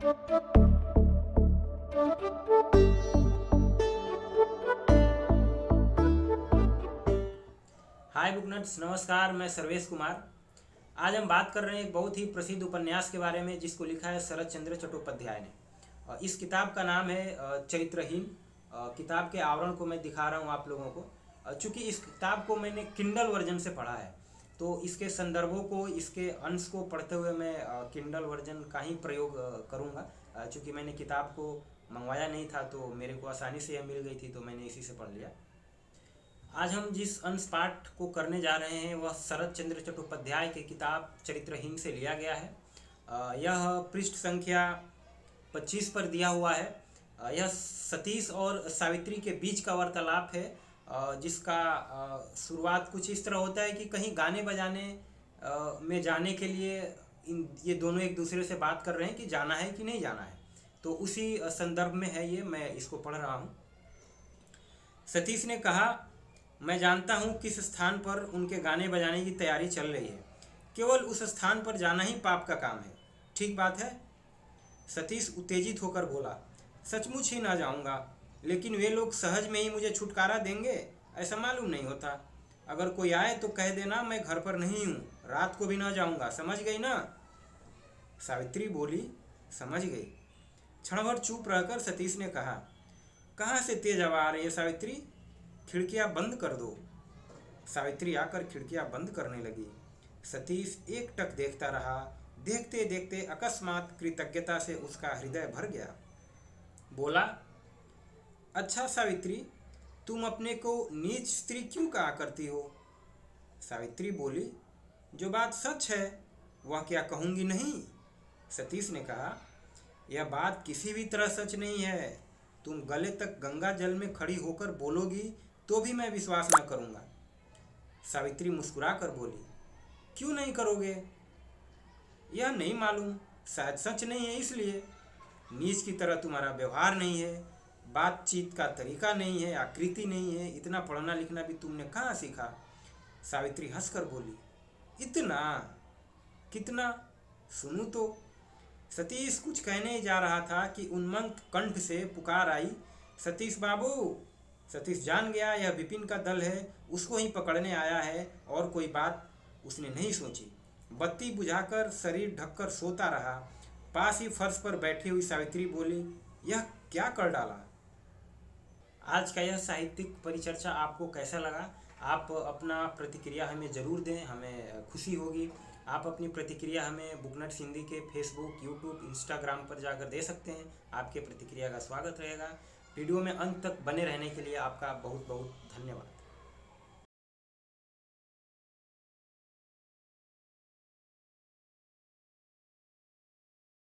हाय बुकनट्स, नमस्कार। मैं सर्वेश कुमार। आज हम बात कर रहे हैं एक बहुत ही प्रसिद्ध उपन्यास के बारे में जिसको लिखा है शरत चंद्र चट्टोपाध्याय ने। इस किताब का नाम है चरित्रहीन। किताब के आवरण को मैं दिखा रहा हूँ आप लोगों को। चूँकि इस किताब को मैंने किंडल वर्जन से पढ़ा है, तो इसके संदर्भों को, इसके अंश को पढ़ते हुए मैं किंडल वर्जन का ही प्रयोग करूँगा। चूँकि मैंने किताब को मंगवाया नहीं था तो मेरे को आसानी से यह मिल गई थी, तो मैंने इसी से पढ़ लिया। आज हम जिस अंश पाठ को करने जा रहे हैं वह शरत चंद्र चट्टोपाध्याय की किताब चरित्रहीन से लिया गया है। यह पृष्ठ संख्या 25 पर दिया हुआ है। यह सतीश और सावित्री के बीच का वार्तालाप है, जिसका शुरुआत कुछ इस तरह होता है कि कहीं गाने बजाने में जाने के लिए ये दोनों एक दूसरे से बात कर रहे हैं कि जाना है कि नहीं जाना है। तो उसी संदर्भ में है ये, मैं इसको पढ़ रहा हूँ। सतीश ने कहा, मैं जानता हूँ किस स्थान पर उनके गाने बजाने की तैयारी चल रही है। केवल उस स्थान पर जाना ही पाप का काम है। ठीक बात है? सतीश उत्तेजित होकर बोला, सचमुच ही ना जाऊँगा, लेकिन वे लोग सहज में ही मुझे छुटकारा देंगे ऐसा मालूम नहीं होता। अगर कोई आए तो कह देना मैं घर पर नहीं हूँ, रात को भी ना जाऊँगा, समझ गई ना? सावित्री बोली, समझ गई। क्षण भर चुप रहकर सतीश ने कहा, कहाँ से तेज हवा आ रही है सावित्री? खिड़कियां बंद कर दो। सावित्री आकर खिड़कियां बंद करने लगी। सतीश एकटक देखता रहा। देखते देखते अकस्मात कृतज्ञता से उसका हृदय भर गया। बोला, अच्छा सावित्री, तुम अपने को नीच स्त्री क्यों कहा करती हो? सावित्री बोली, जो बात सच है वह क्या कहूँगी नहीं? सतीश ने कहा, यह बात किसी भी तरह सच नहीं है। तुम गले तक गंगा जल में खड़ी होकर बोलोगी तो भी मैं विश्वास न करूँगा। सावित्री मुस्कुरा कर बोली, क्यों नहीं करोगे? यह नहीं मालूम, शायद सच नहीं है इसलिए। नीच की तरह तुम्हारा व्यवहार नहीं है, बातचीत का तरीका नहीं है, आकृति नहीं है। इतना पढ़ना लिखना भी तुमने कहाँ सीखा? सावित्री हंसकर बोली, इतना? कितना? सुनूं तो। सतीश कुछ कहने ही जा रहा था कि उन्मत्त कंठ से पुकार आई, सतीश बाबू। सतीश जान गया यह विपिन का दल है, उसको ही पकड़ने आया है, और कोई बात उसने नहीं सोची। बत्ती बुझाकर शरीर ढककर सोता रहा। पास ही फर्श पर बैठी हुई सावित्री बोली, यह क्या कर डाला? आज का यह साहित्यिक परिचर्चा आपको कैसा लगा? आप अपना प्रतिक्रिया हमें ज़रूर दें, हमें खुशी होगी। आप अपनी प्रतिक्रिया हमें बुकनट्स हिंदी के फेसबुक, यूट्यूब, इंस्टाग्राम पर जाकर दे सकते हैं। आपके प्रतिक्रिया का स्वागत रहेगा। वीडियो में अंत तक बने रहने के लिए आपका बहुत बहुत धन्यवाद।